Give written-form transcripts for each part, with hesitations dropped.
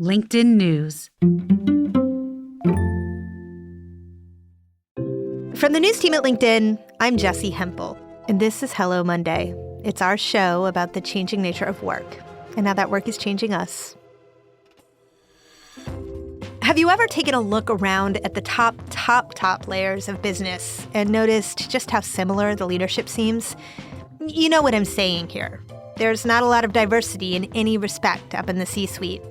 LinkedIn News. From the news team at LinkedIn, I'm Jessi Hempel, and this is Hello Monday. It's our show about the changing nature of work and how that work is changing us. Have you ever taken a look around at the top layers of business and noticed just how similar the leadership seems? You know what I'm saying here. There's not a lot of diversity in any respect up in the C-suite.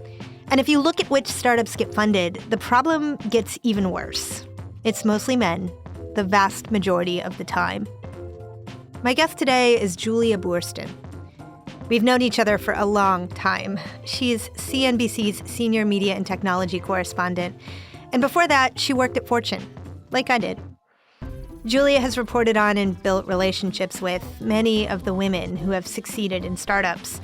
And if you look at which startups get funded, the problem gets even worse. It's mostly men, the vast majority of the time. My guest today is Julia Boorstin. We've known each other for a long time. She's CNBC's senior media and technology correspondent. And before that, she worked at Fortune, like I did. Julia has reported on and built relationships with many of the women who have succeeded in startups.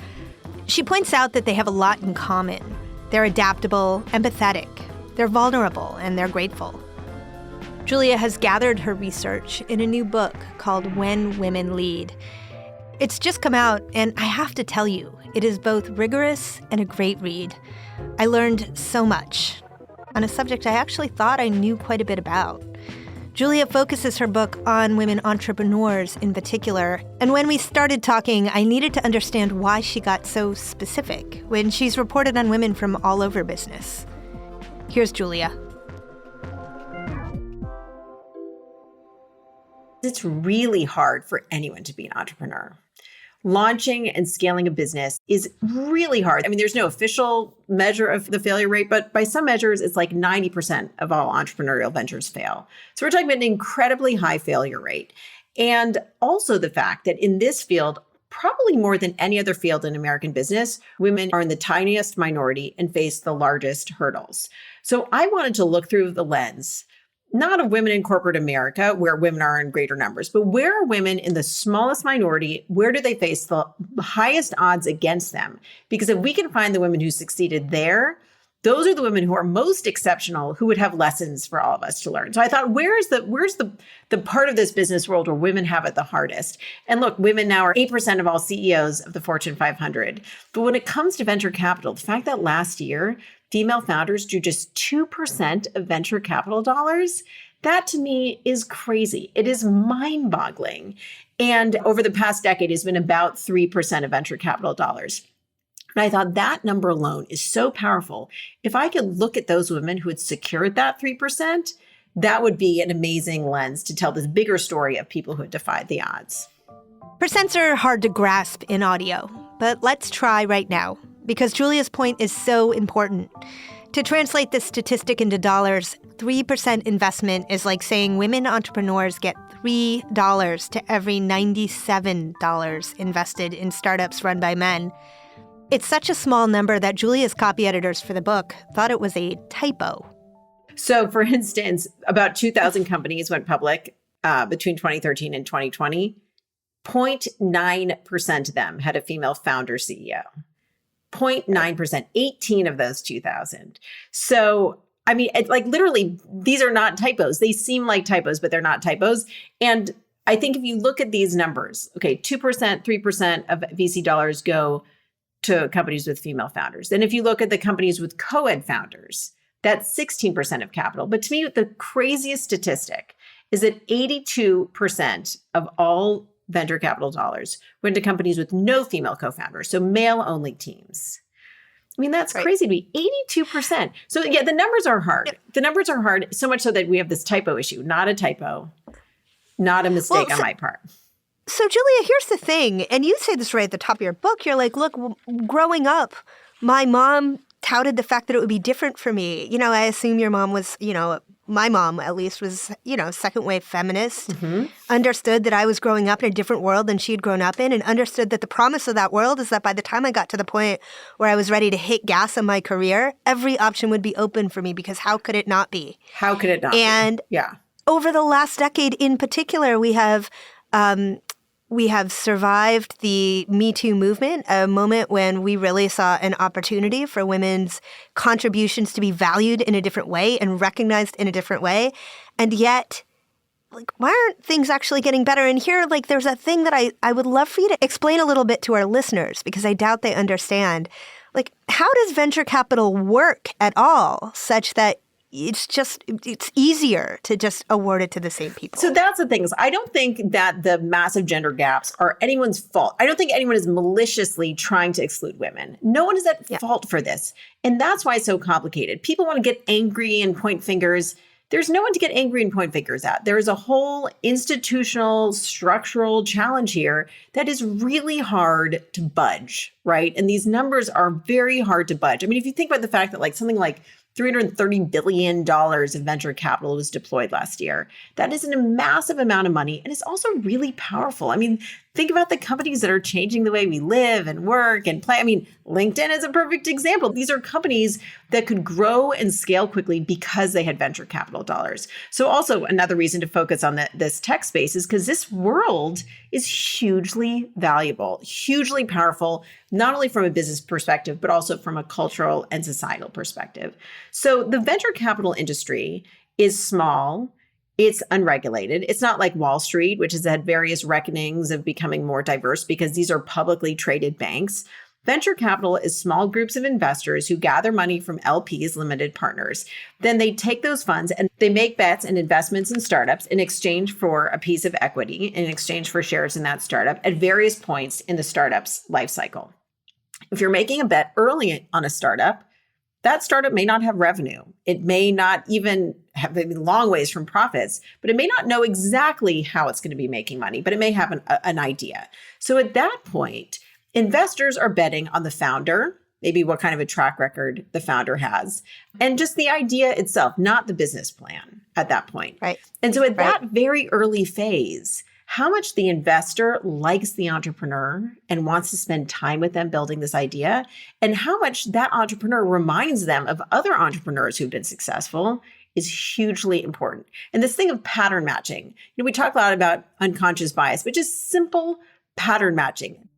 She points out that they have a lot in common. They're adaptable, empathetic, they're vulnerable, and they're grateful. Julia has gathered her research in a new book called When Women Lead. It's just come out, and I have to tell you, it is both rigorous and a great read. I learned so much on a subject I actually thought I knew quite a bit about. Julia focuses her book on women entrepreneurs in particular, and when we started talking, I needed to understand why she got so specific when she's reported on women from all over business. Here's Julia. It's really hard for anyone to be an entrepreneur. Launching and scaling a business is really hard. I mean, there's no official measure of the failure rate, but by some measures, it's like 90% of all entrepreneurial ventures fail. So we're talking about an incredibly high failure rate. And also the fact that in this field, probably more than any other field in American business, women are in the tiniest minority and face the largest hurdles. So I wanted to look through the lens not of women in corporate America, where women are in greater numbers, but where are women in the smallest minority? Where do they face the highest odds against them? Because if we can find the women who succeeded there, those are the women who are most exceptional, who would have lessons for all of us to learn. So I thought, where's the part of this business world where women have it the hardest? And look, women now are 8% of all CEOs of the Fortune 500. But when it comes to venture capital, the fact that last year, female founders drew just 2% of venture capital dollars, that to me is crazy. It is mind-boggling. And over the past decade, it's been about 3% of venture capital dollars. And I thought that number alone is so powerful. If I could look at those women who had secured that 3%, that would be an amazing lens to tell this bigger story of people who had defied the odds. Percents are hard to grasp in audio, but let's try right now, because Julia's point is so important. To translate this statistic into dollars, 3% investment is like saying women entrepreneurs get $3 to every $97 invested in startups run by men. It's such a small number that Julia's copy editors for the book thought it was a typo. So, for instance, about 2,000 companies went public between 2013 and 2020. 0.9% of them had a female founder CEO. 0.9%, 18 of those 2,000. So, I mean, literally, these are not typos. They seem like typos, but they're not typos. And I think if you look at these numbers, okay, 2%, 3% of VC dollars go to companies with female founders. And if you look at the companies with co-ed founders, that's 16% of capital. But to me, the craziest statistic is that 82% of all venture capital dollars went to companies with no female co-founders, so male-only teams. I mean, that's crazy to me. 82%. So yeah, the numbers are hard. Yep. The numbers are hard, so much so that we have this typo issue. Not a typo, not a mistake on my part. So, Julia, here's the thing, and you say this right at the top of your book. You're like, look, growing up, my mom touted the fact that it would be different for me. You know, I assume your mom was, my mom at least was, second wave feminist, understood that I was growing up in a different world than she had grown up in, and understood that the promise of that world is that by the time I got to the point where I was ready to hit gas in my career, every option would be open for me, because how could it not be? How could it not be? Yeah. Over the last decade in particular, we have survived the Me Too movement, a moment when we really saw an opportunity for women's contributions to be valued in a different way and recognized in a different way. And yet, why aren't things actually getting better? And here, there's a thing that I would love for you to explain a little bit to our listeners, because I doubt they understand. Like, how does venture capital work at all such that it's easier to just award it to the same people? So that's the thing is I don't think that the massive gender gaps are anyone's fault. I don't think anyone is maliciously trying to exclude women. No one is at fault for this. And that's why it's so complicated. People want to get angry and point fingers. There's no one to get angry and point fingers at. There is a whole institutional, structural challenge here that is really hard to budge, right? And these numbers are very hard to budge. I mean, if you think about the fact that something like $330 billion of venture capital was deployed last year. That is a massive amount of money, and it's also really powerful. I mean, think about the companies that are changing the way we live and work and play. I mean, LinkedIn is a perfect example. These are companies that could grow and scale quickly because they had venture capital dollars. So also another reason to focus on this tech space is because this world is hugely valuable, hugely powerful, not only from a business perspective, but also from a cultural and societal perspective. So the venture capital industry is small. It's unregulated. It's not like Wall Street, which has had various reckonings of becoming more diverse because these are publicly traded banks. Venture capital is small groups of investors who gather money from LPs, limited partners. Then they take those funds and they make bets and investments in startups in exchange for a piece of equity, in exchange for shares in that startup at various points in the startup's life cycle. If you're making a bet early on a startup, that startup may not have revenue. It may not even have a long ways from profits, but it may not know exactly how it's going to be making money, but it may have an idea. So at that point, investors are betting on the founder, maybe what kind of a track record the founder has, and just the idea itself, not the business plan at that point. Right. And so at that very early phase, how much the investor likes the entrepreneur and wants to spend time with them building this idea, and how much that entrepreneur reminds them of other entrepreneurs who've been successful is hugely important. And this thing of pattern matching, we talk a lot about unconscious bias, which is simple pattern matching.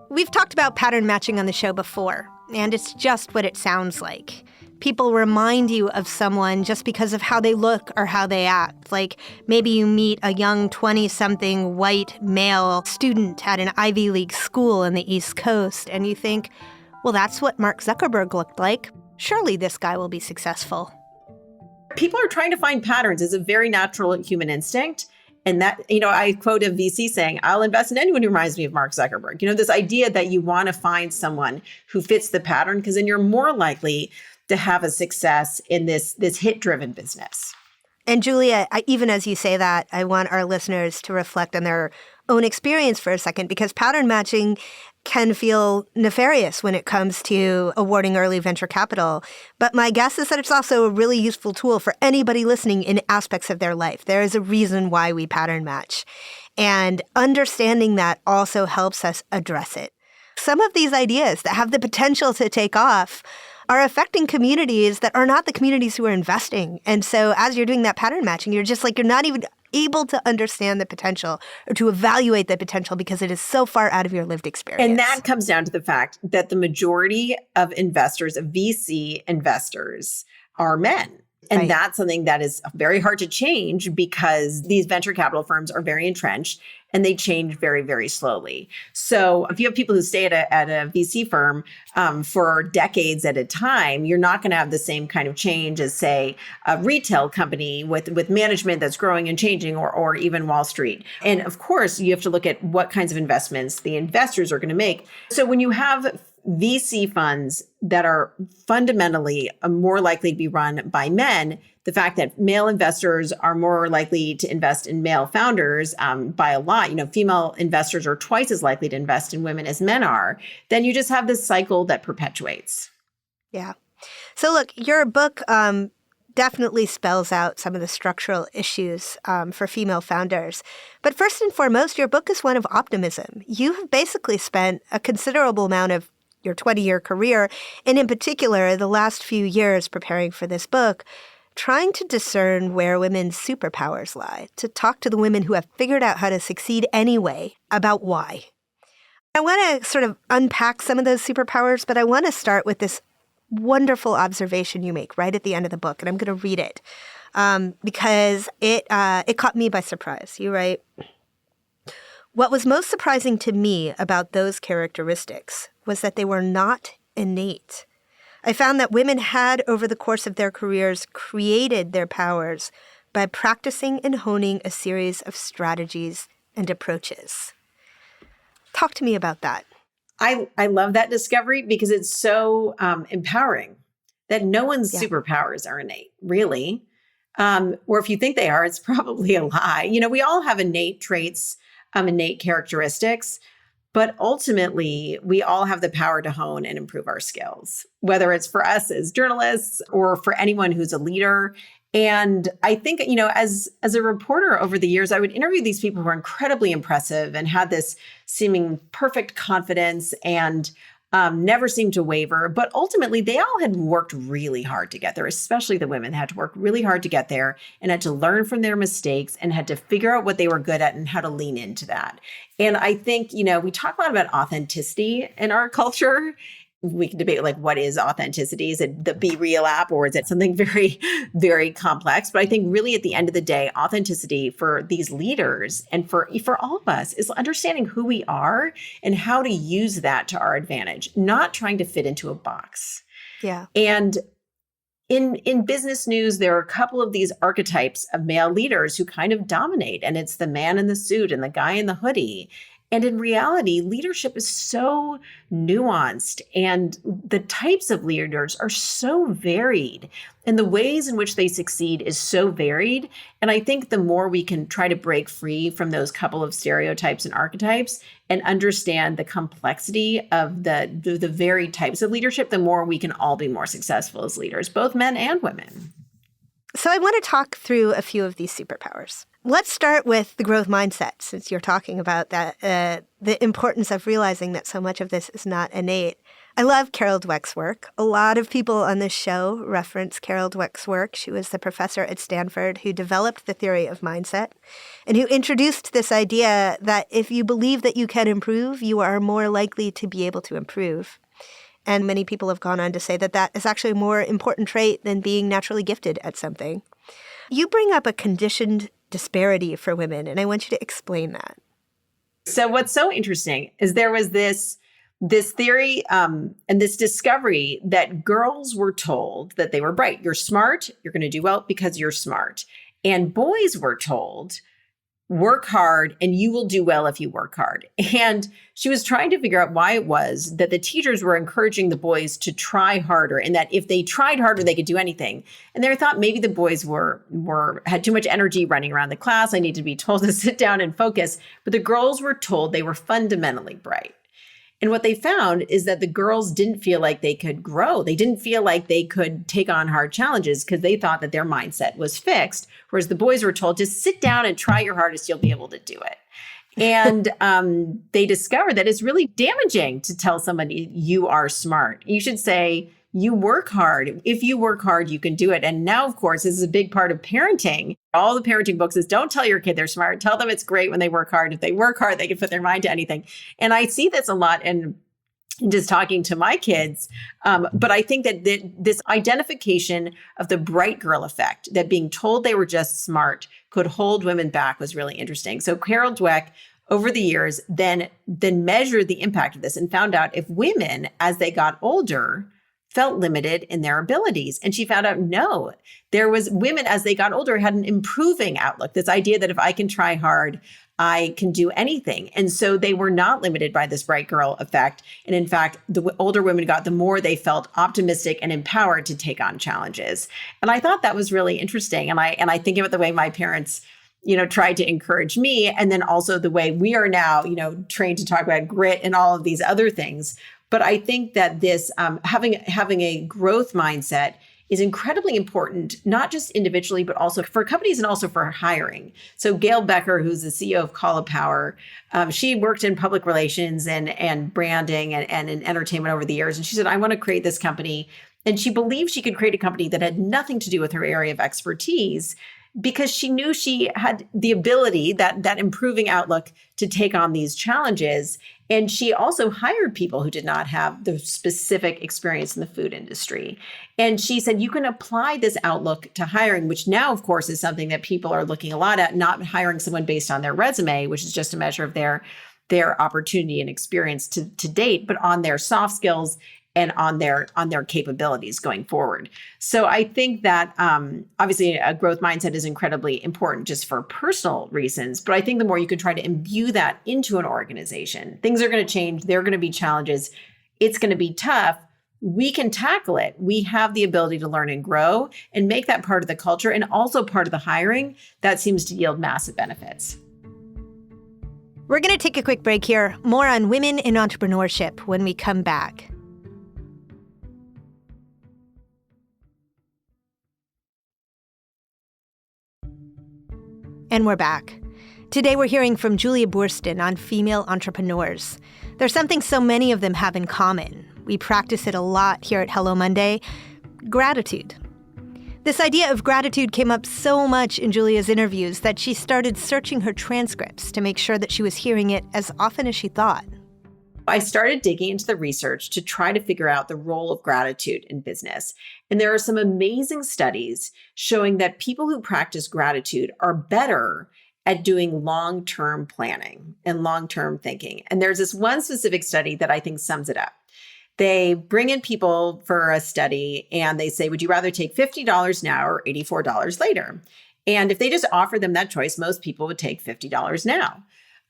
We've talked about pattern matching on the show before, and it's just what it sounds like. People remind you of someone just because of how they look or how they act. Like maybe you meet a young 20-something white male student at an Ivy League school in the East Coast, and you think, well, that's what Mark Zuckerberg looked like. Surely this guy will be successful. People are trying to find patterns. It's a very natural human instinct. And that, I quote a VC saying, I'll invest in anyone who reminds me of Mark Zuckerberg. This idea that you want to find someone who fits the pattern, because then you're more likely to have a success in this hit-driven business. And Julia, even as you say that, I want our listeners to reflect on their own experience for a second, because pattern matching can feel nefarious when it comes to awarding early venture capital. But my guess is that it's also a really useful tool for anybody listening in aspects of their life. There is a reason why we pattern match. And understanding that also helps us address it. Some of these ideas that have the potential to take off are affecting communities that are not the communities who are investing. And so as you're doing that pattern matching, you're not even able to understand the potential or to evaluate the potential because it is so far out of your lived experience. And that comes down to the fact that the majority of investors, of VC investors, are men. And that's something that is very hard to change because these venture capital firms are very entrenched and they change very, very slowly. So if you have people who stay at a VC firm for decades at a time, you're not going to have the same kind of change as, say, a retail company with management that's growing and changing, or even Wall Street. And of course, you have to look at what kinds of investments the investors are going to make. So when you have VC funds that are fundamentally more likely to be run by men, the fact that male investors are more likely to invest in male founders by a lot, female investors are twice as likely to invest in women as men are, then you just have this cycle that perpetuates. Yeah. So look, your book definitely spells out some of the structural issues for female founders. But first and foremost, your book is one of optimism. You have basically spent a considerable amount of your 20-year career, and in particular, the last few years preparing for this book, trying to discern where women's superpowers lie, to talk to the women who have figured out how to succeed anyway about why. I want to sort of unpack some of those superpowers, but I want to start with this wonderful observation you make right at the end of the book, and I'm going to read it because it caught me by surprise. You write, "What was most surprising to me about those characteristics was that they were not innate. I found that women had, over the course of their careers, created their powers by practicing and honing a series of strategies and approaches. Talk to me about that. I love that discovery because it's so empowering that no one's superpowers are innate, really. Or if you think they are, it's probably a lie. We all have innate traits, innate characteristics, but ultimately we all have the power to hone and improve our skills, whether it's for us as journalists or for anyone who's a leader. And I think, as a reporter over the years, I would interview these people who were incredibly impressive and had this seeming perfect confidence and never seemed to waver. But ultimately, they all had worked really hard to get there, especially the women had to work really hard to get there and had to learn from their mistakes and had to figure out what they were good at and how to lean into that. And I think, we talk a lot about authenticity in our culture. We can debate what is authenticity? Is it the Be Real app or is it something very, very complex? But I think really at the end of the day, authenticity for these leaders and for all of us is understanding who we are and how to use that to our advantage, not trying to fit into a box. Yeah. And in business news, there are a couple of these archetypes of male leaders who kind of dominate, and it's the man in the suit and the guy in the hoodie. And in reality, leadership is so nuanced and the types of leaders are so varied and the ways in which they succeed is so varied. And I think the more we can try to break free from those couple of stereotypes and archetypes and understand the complexity of the varied types of leadership, the more we can all be more successful as leaders, both men and women. So I want to talk through a few of these superpowers. Let's start with the growth mindset, since you're talking about that, the importance of realizing that so much of this is not innate. I love Carol Dweck's work. A lot of people on this show reference Carol Dweck's work. She was the professor at Stanford who developed the theory of mindset and who introduced this idea that if you believe that you can improve, you are more likely to be able to improve. And many people have gone on to say that that is actually a more important trait than being naturally gifted at something. You bring up a conditioned disparity for women, and I want you to explain that. So what's so interesting is there was this theory and this discovery that girls were told that they were bright. You're smart, you're going to do well because you're smart. And boys were told, work hard and you will do well if you work hard. And she was trying to figure out why it was that the teachers were encouraging the boys to try harder and that if they tried harder, they could do anything. And they thought maybe the boys had too much energy running around the class. I need to be told to sit down and focus. But the girls were told they were fundamentally bright. And what they found is that the girls didn't feel like they could grow. They didn't feel like they could take on hard challenges because they thought that their mindset was fixed. Whereas the boys were told, just sit down and try your hardest, you'll be able to do it. And they discovered that it's really damaging to tell somebody you are smart. You should say, you work hard. If you work hard, you can do it. And now, of course, this is a big part of parenting. All the parenting books is don't tell your kid they're smart. Tell them it's great when they work hard. If they work hard, they can put their mind to anything. And I see this a lot in just talking to my kids. But I think that this identification of the bright girl effect, that being told they were just smart could hold women back, was really interesting. So Carol Dweck, over the years, then measured the impact of this and found out if women, as they got older, felt limited in their abilities. And she found out, no, there was women as they got older had an improving outlook, this idea that if I can try hard, I can do anything. And so they were not limited by this bright girl effect. And in fact, the older women got, the more they felt optimistic and empowered to take on challenges. And I thought that was really interesting. And I think about the way my parents tried to encourage me. And then also the way we are now, trained to talk about grit and all of these other things. But I think that this having a growth mindset is incredibly important, not just individually, but also for companies and also for hiring. So Gail Becker, who's the CEO of Call of Power, she worked in public relations and branding and in entertainment over the years. And she said, I want to create this company. And she believed she could create a company that had nothing to do with her area of expertise, because she knew she had the ability, that improving outlook to take on these challenges. And she also hired people who did not have the specific experience in the food industry. And she said, you can apply this outlook to hiring, which now, of course, is something that people are looking a lot at, not hiring someone based on their resume, which is just a measure of their opportunity and experience to date, but on their soft skills and on their capabilities going forward. So I think that obviously a growth mindset is incredibly important just for personal reasons, but I think the more you can try to imbue that into an organization, things are going to change. There are going to be challenges. It's going to be tough. We can tackle it. We have the ability to learn and grow and make that part of the culture and also part of the hiring. That seems to yield massive benefits. We're going to take a quick break here. More on women in entrepreneurship when we come back. And we're back. Today we're hearing from Julia Boorstin on female entrepreneurs. There's something so many of them have in common. We practice it a lot here at Hello Monday: gratitude. This idea of gratitude came up so much in Julia's interviews that she started searching her transcripts to make sure that she was hearing it as often as she thought. I started digging into the research to try to figure out the role of gratitude in business. And there are some amazing studies showing that people who practice gratitude are better at doing long-term planning and long-term thinking. And there's this one specific study that I think sums it up. They bring in people for a study and they say, would you rather take $50 now or $84 later? And if they just offer them that choice, most people would take $50 now.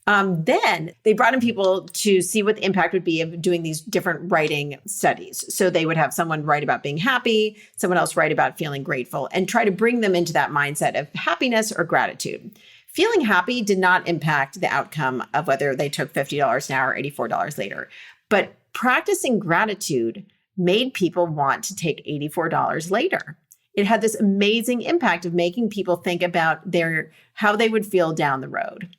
Then they brought in people to see what the impact would be of doing these different writing studies. So they would have someone write about being happy, someone else write about feeling grateful, and try to bring them into that mindset of happiness or gratitude. Feeling happy did not impact the outcome of whether they took $50 now or $84 later. But practicing gratitude made people want to take $84 later. It had this amazing impact of making people think about how they would feel down the road.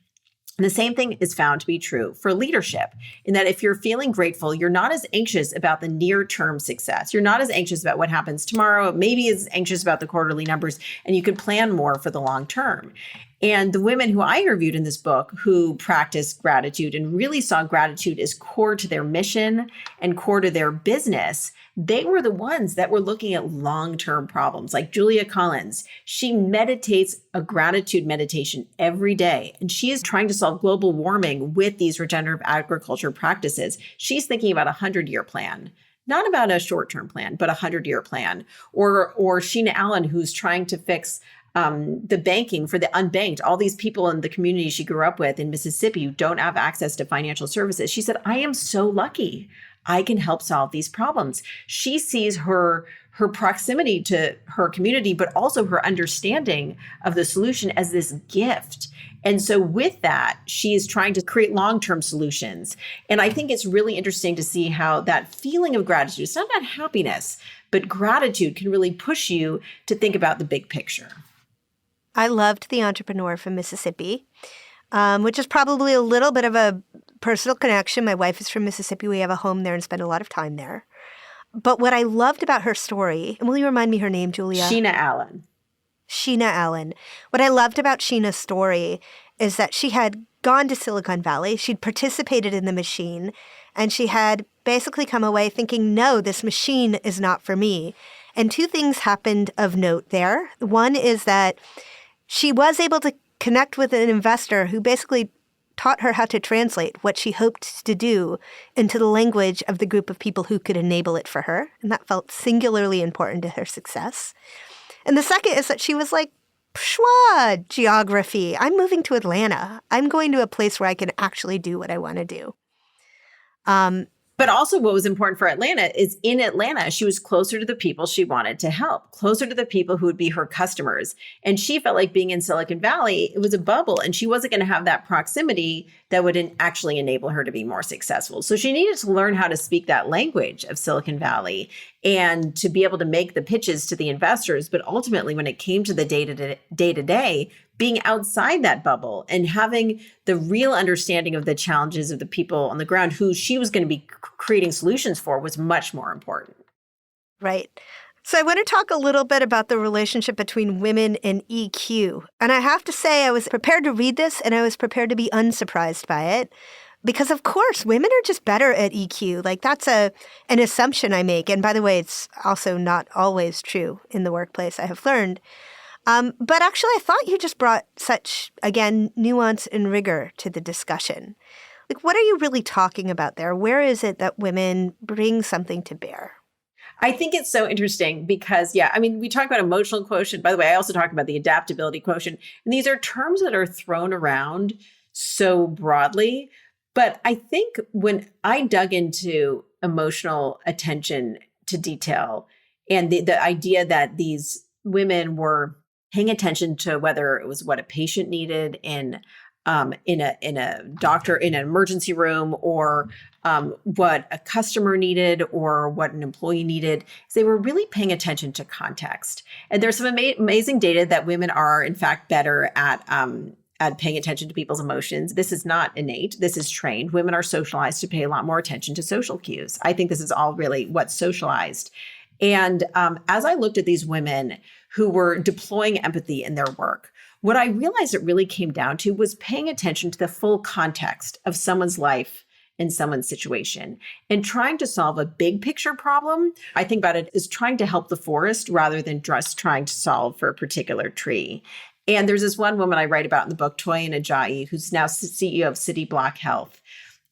And the same thing is found to be true for leadership, in that if you're feeling grateful, you're not as anxious about the near-term success. You're not as anxious about what happens tomorrow, maybe as anxious about the quarterly numbers, and you can plan more for the long term. And the women who I interviewed in this book who practiced gratitude and really saw gratitude as core to their mission and core to their business, they were the ones that were looking at long-term problems. Like Julia Collins, she meditates a gratitude meditation every day, and she is trying to solve global warming with these regenerative agriculture practices. She's thinking about a 100-year plan. Not about a short-term plan, but a 100-year plan. Or Sheena Allen, who's trying to fix the banking for the unbanked, all these people in the community she grew up with in Mississippi who don't have access to financial services. She said, I am so lucky. I can help solve these problems. She sees her proximity to her community, but also her understanding of the solution as this gift. And so with that, she is trying to create long-term solutions. And I think it's really interesting to see how that feeling of gratitude, it's not about happiness, but gratitude can really push you to think about the big picture. I loved The Entrepreneur from Mississippi, which is probably a little bit of a personal connection. My wife is from Mississippi. We have a home there and spend a lot of time there. But what I loved about her story, and will you remind me her name, Julia? Sheena Allen. Sheena Allen. What I loved about Sheena's story is that she had gone to Silicon Valley. She'd participated in the machine, and she had basically come away thinking, no, this machine is not for me. And two things happened of note there. One is that she was able to connect with an investor who basically taught her how to translate what she hoped to do into the language of the group of people who could enable it for her. And that felt singularly important to her success. And the second is that she was like, pshwa, geography. I'm moving to Atlanta. I'm going to a place where I can actually do what I want to do. But also what was important for Atlanta is in Atlanta, she was closer to the people she wanted to help, closer to the people who would be her customers. And she felt like being in Silicon Valley, it was a bubble, and she wasn't going to have that proximity that would actually enable her to be more successful. So she needed to learn how to speak that language of Silicon Valley and to be able to make the pitches to the investors. But ultimately, when it came to the day-to-day, being outside that bubble and having the real understanding of the challenges of the people on the ground who she was going to be creating solutions for was much more important. Right. So I want to talk a little bit about the relationship between women and EQ. And I have to say, I was prepared to read this and I was prepared to be unsurprised by it. Because of course, women are just better at EQ. Like that's an assumption I make. And by the way, it's also not always true in the workplace, I have learned. But actually, I thought you just brought such, again, nuance and rigor to the discussion. Like, what are you really talking about there? Where is it that women bring something to bear? I think it's so interesting because, yeah, I mean, we talk about emotional quotient. By the way, I also talk about the adaptability quotient. And these are terms that are thrown around so broadly. But I think when I dug into emotional attention to detail and the idea that these women were paying attention to whether it was what a patient needed in a doctor in an emergency room or what a customer needed or what an employee needed, is they were really paying attention to context. And there's some amazing data that women are, in fact, better at paying attention to people's emotions. This is not innate. This is trained. Women are socialized to pay a lot more attention to social cues. I think this is all really what's socialized. And as I looked at these women who were deploying empathy in their work, what I realized it really came down to was paying attention to the full context of someone's life and someone's situation and trying to solve a big picture problem. I think about it as trying to help the forest rather than just trying to solve for a particular tree. And there's this one woman I write about in the book, Toyin Ajayi, who's now CEO of City Block Health.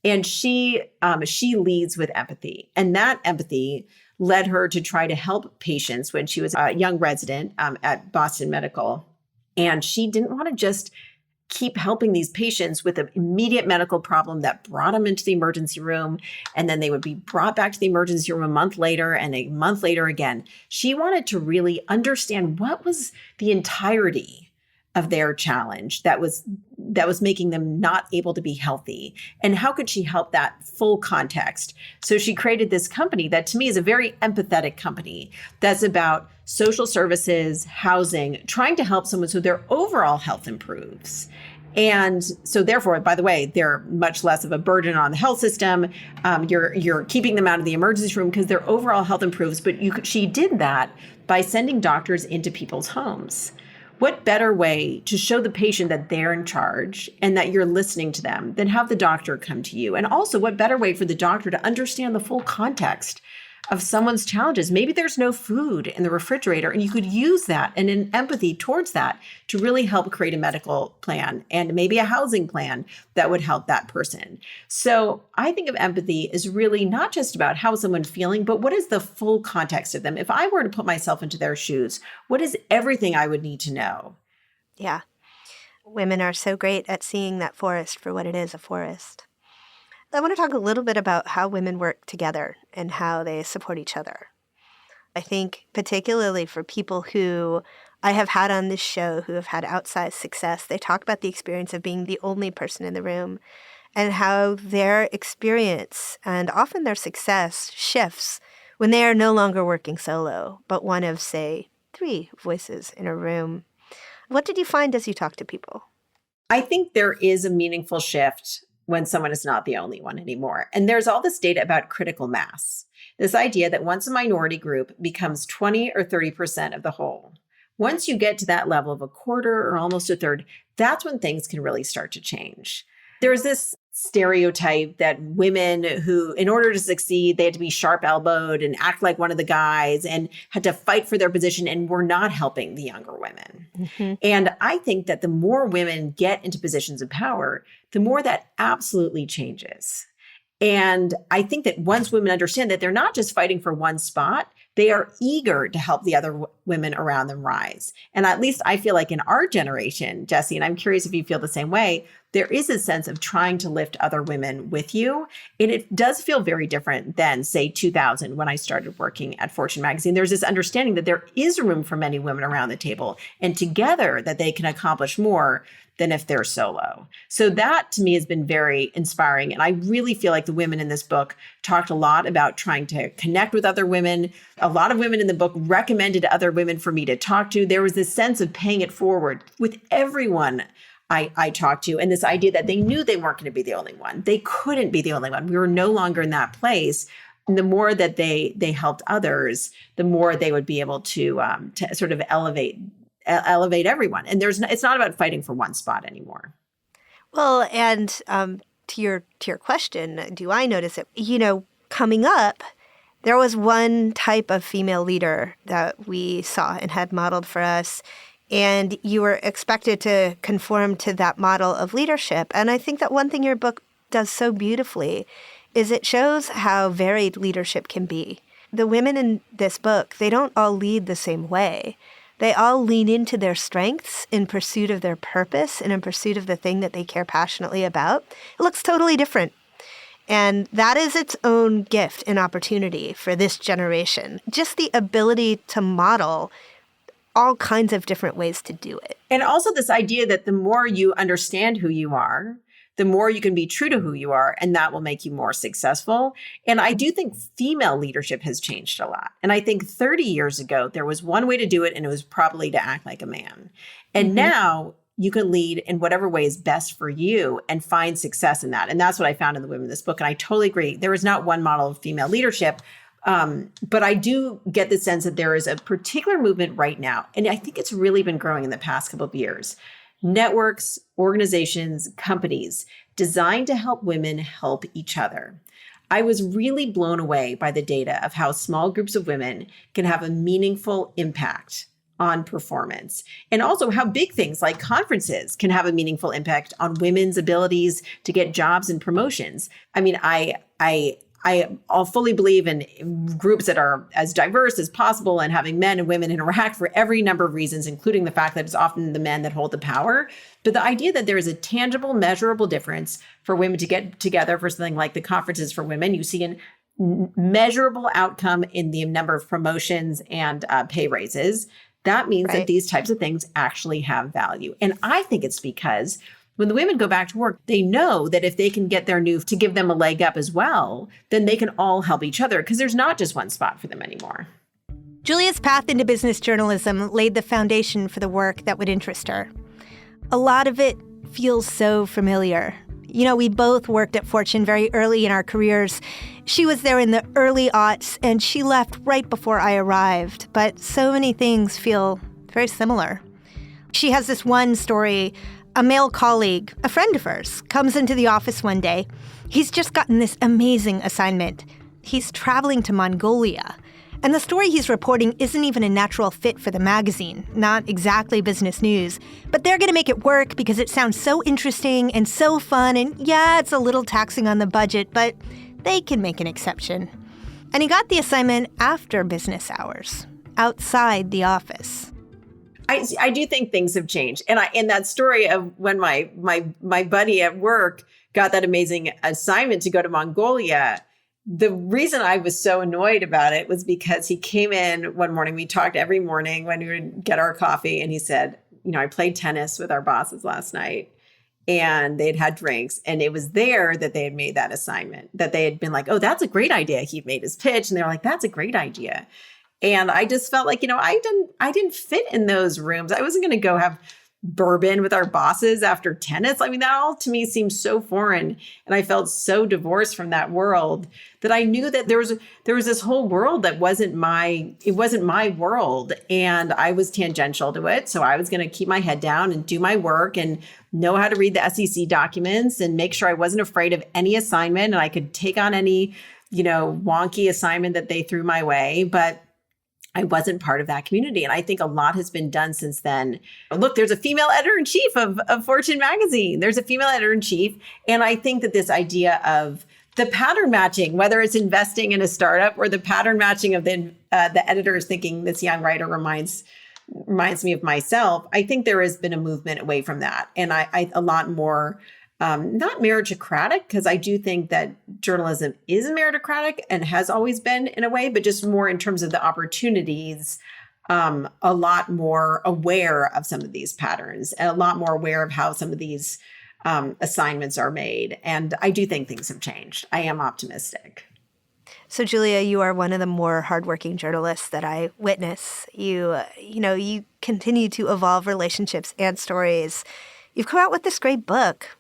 And she leads with empathy. And that empathy led her to try to help patients when she was a young resident at Boston Medical. And she didn't want to just keep helping these patients with an immediate medical problem that brought them into the emergency room. And then they would be brought back to the emergency room a month later and a month later again. She wanted to really understand what was the entirety of their challenge that was making them not able to be healthy. And how could she help that full context? So she created this company that to me is a very empathetic company that's about social services, housing, trying to help someone so their overall health improves. And so therefore, by the way, they're much less of a burden on the health system. You're keeping them out of the emergency room because their overall health improves. But she did that by sending doctors into people's homes. What better way to show the patient that they're in charge and that you're listening to them than have the doctor come to you? And also, what better way for the doctor to understand the full context of someone's challenges? Maybe there's no food in the refrigerator, and you could use that and an empathy towards that to really help create a medical plan and maybe a housing plan that would help that person. So I think of empathy as really not just about how is someone feeling, but what is the full context of them? If I were to put myself into their shoes, what is everything I would need to know? Yeah. Women are so great at seeing that forest for what it is, a forest. I want to talk a little bit about how women work together and how they support each other. I think particularly for people who I have had on this show who have had outsized success, they talk about the experience of being the only person in the room and how their experience and often their success shifts when they are no longer working solo, but one of, say, 3 voices in a room. What did you find as you talked to people? I think there is a meaningful shift when someone is not the only one anymore. And there's all this data about critical mass, this idea that once a minority group becomes 20 or 30% of the whole, once you get to that level of a quarter or almost a third, that's when things can really start to change. There's this stereotype that women who, in order to succeed, they had to be sharp-elbowed and act like one of the guys and had to fight for their position and were not helping the younger women. Mm-hmm. And I think that the more women get into positions of power, the more that absolutely changes. And I think that once women understand that they're not just fighting for one spot, they are eager to help the other women around them rise. And at least I feel like in our generation, Jessi, and I'm curious if you feel the same way, there is a sense of trying to lift other women with you. And it does feel very different than, say, 2000 when I started working at Fortune magazine. There's this understanding that there is room for many women around the table and together that they can accomplish more than if they're solo. So that to me has been very inspiring. And I really feel like the women in this book talked a lot about trying to connect with other women. A lot of women in the book recommended other women for me to talk to. There was this sense of paying it forward with everyone I talked to, and this idea that they knew they weren't going to be the only one. They couldn't be the only one. We were no longer in that place. And the more that they helped others, the more they would be able to sort of elevate everyone. And it's not about fighting for one spot anymore. Well, and to your question, do I notice it? Coming up, there was one type of female leader that we saw and had modeled for us. And you were expected to conform to that model of leadership. And I think that one thing your book does so beautifully is it shows how varied leadership can be. The women in this book, they don't all lead the same way. They all lean into their strengths in pursuit of their purpose and in pursuit of the thing that they care passionately about. It looks totally different. And that is its own gift and opportunity for this generation. Just the ability to model all kinds of different ways to do it. And also this idea that the more you understand who you are, the more you can be true to who you are, and that will make you more successful. And I do think female leadership has changed a lot. And I think 30 years ago, there was one way to do it, and it was probably to act like a man. And now you can lead in whatever way is best for you and find success in that. And that's what I found in the women in this book. And I totally agree. There is not one model of female leadership. But I do get the sense that there is a particular movement right now. And I think it's really been growing in the past couple of years. Networks, organizations, companies designed to help women help each other. I was really blown away by the data of how small groups of women can have a meaningful impact on performance, and also how big things like conferences can have a meaningful impact on women's abilities to get jobs and promotions. I mean, I'll fully believe in groups that are as diverse as possible and having men and women interact for every number of reasons, including the fact that it's often the men that hold the power. But the idea that there is a tangible, measurable difference for women to get together for something like the conferences for women, you see an measurable outcome in the number of promotions and pay raises. That means that these types of things actually have value. And I think it's because when the women go back to work, they know that if they can get their new to give them a leg up as well, then they can all help each other because there's not just one spot for them anymore. Julia's path into business journalism laid the foundation for the work that would interest her. A lot of it feels so familiar. You know, we both worked at Fortune very early in our careers. She was there in the early aughts, and she left right before I arrived. But so many things feel very similar. She has this one story. A male colleague, a friend of hers, comes into the office one day. He's just gotten this amazing assignment. He's traveling to Mongolia. And the story he's reporting isn't even a natural fit for the magazine, not exactly business news. But they're going to make it work because it sounds so interesting and so fun. And yeah, it's a little taxing on the budget, but they can make an exception. And he got the assignment after business hours, outside the office. I do think things have changed. And in that story of when my buddy at work got that amazing assignment to go to Mongolia, the reason I was so annoyed about it was because he came in one morning. We talked every morning when we would get our coffee. And he said, you know, I played tennis with our bosses last night and they'd had drinks. And it was there that they had made that assignment, that they had been like, oh, that's a great idea. He made his pitch. And they were like, that's a great idea. And I just felt like, you know, I didn't fit in those rooms. I wasn't going to go have bourbon with our bosses after tennis. I mean, that all to me seems so foreign. And I felt so divorced from that world that I knew that there was this whole world that wasn't my world. And I was tangential to it. So I was going to keep my head down and do my work and know how to read the SEC documents and make sure I wasn't afraid of any assignment and I could take on any, you know, wonky assignment that they threw my way. But I wasn't part of that community. And I think a lot has been done since then. Look, there's a female editor-in-chief of Fortune magazine. There's a female editor-in-chief. And I think that this idea of the pattern matching, whether it's investing in a startup or the pattern matching of the editors thinking this young writer reminds me of myself, I think there has been a movement away from that. And I a lot more not meritocratic, because I do think that journalism is meritocratic and has always been in a way, but just more in terms of the opportunities, a lot more aware of some of these patterns and a lot more aware of how some of these assignments are made. And I do think things have changed. I am optimistic. So, Julia, you are one of the more hardworking journalists that I witness. You continue to evolve relationships and stories. You've come out with this great book.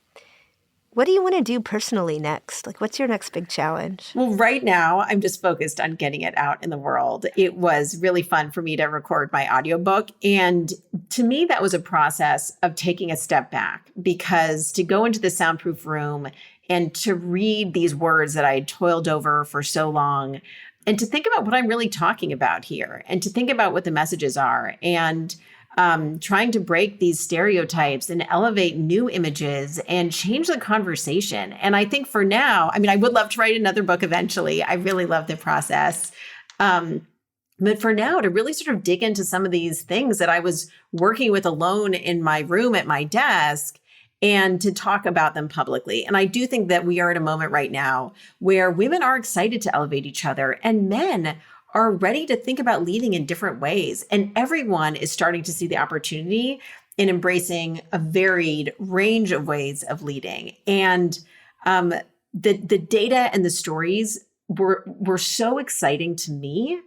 What do you want to do personally next? Like, what's your next big challenge? Well, right now, I'm just focused on getting it out in the world. It was really fun for me to record my audiobook. And to me, that was a process of taking a step back, because to go into the soundproof room and to read these words that I had toiled over for so long, and to think about what I'm really talking about here, and to think about what the messages are. And trying to break these stereotypes and elevate new images and change the conversation. And I think for now, I mean, I would love to write another book eventually. I really love the process. But for now, to really sort of dig into some of these things that I was working with alone in my room at my desk and to talk about them publicly. And I do think that we are at a moment right now where women are excited to elevate each other and men are ready to think about leading in different ways. And everyone is starting to see the opportunity in embracing a varied range of ways of leading. And the data and the stories were so exciting to me.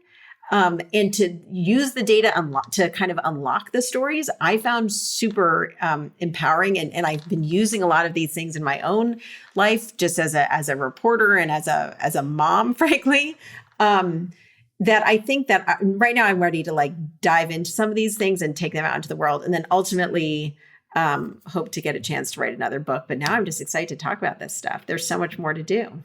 And to use the data to kind of unlock the stories, I found super empowering. And I've been using a lot of these things in my own life, just as a reporter and as a mom, frankly. That I think that right now I'm ready to like dive into some of these things and take them out into the world, and then ultimately hope to get a chance to write another book. But now I'm just excited to talk about this stuff. There's so much more to do.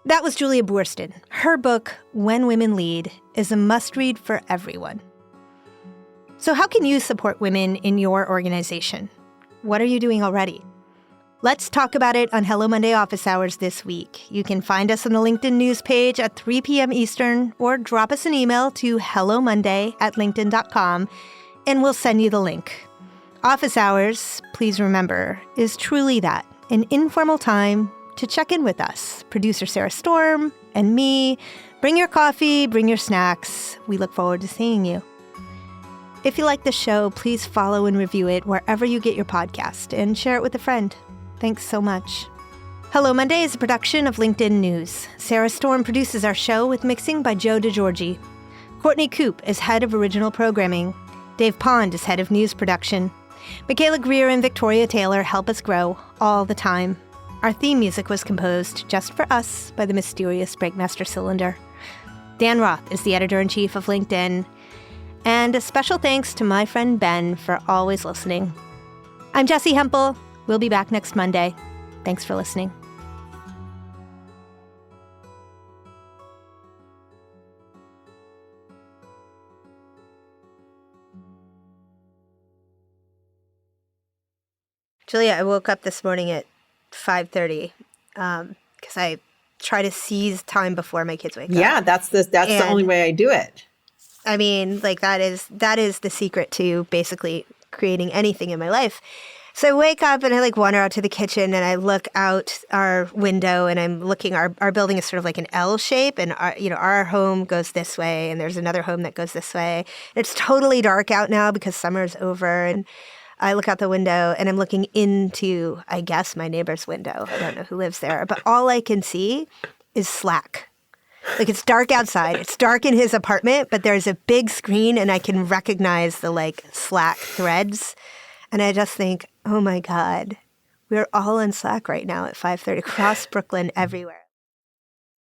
That was Julia Boorstin. Her book, When Women Lead, is a must-read for everyone. So how can you support women in your organization? What are you doing already? Let's talk about it on Hello Monday Office Hours this week. You can find us on the LinkedIn news page at 3 p.m. Eastern, or drop us an email to hellomonday@linkedin.com, and we'll send you the link. Office Hours, please remember, is truly that, an informal time to check in with us, producer Sarah Storm and me. Bring your coffee, bring your snacks. We look forward to seeing you. If you like the show, please follow and review it wherever you get your podcast and share it with a friend. Thanks so much. Hello Monday is a production of LinkedIn News. Sarah Storm produces our show with mixing by Joe DeGiorgi. Courtney Coop is head of original programming. Dave Pond is head of news production. Michaela Greer and Victoria Taylor help us grow all the time. Our theme music was composed just for us by the mysterious Breakmaster Cylinder. Dan Roth is the editor-in-chief of LinkedIn. And a special thanks to my friend Ben for always listening. I'm Jessi Hempel. We'll be back next Monday. Thanks for listening. Julia, I woke up this morning at 5:30 because I try to seize time before my kids wake up. Yeah, that's the only way I do it. I mean, like that is the secret to basically creating anything in my life. So I wake up and I like wander out to the kitchen and I look out our window and I'm looking, our building is sort of like an L shape, and our home goes this way and there's another home that goes this way. It's totally dark out now because summer's over, and I look out the window and I'm looking into, I guess, my neighbor's window. I don't know who lives there, but all I can see is Slack. Like, it's dark outside. It's dark in his apartment, but there's a big screen and I can recognize the like Slack threads. And I just think, oh my God, we're all in Slack right now at 5:30 across Brooklyn, everywhere.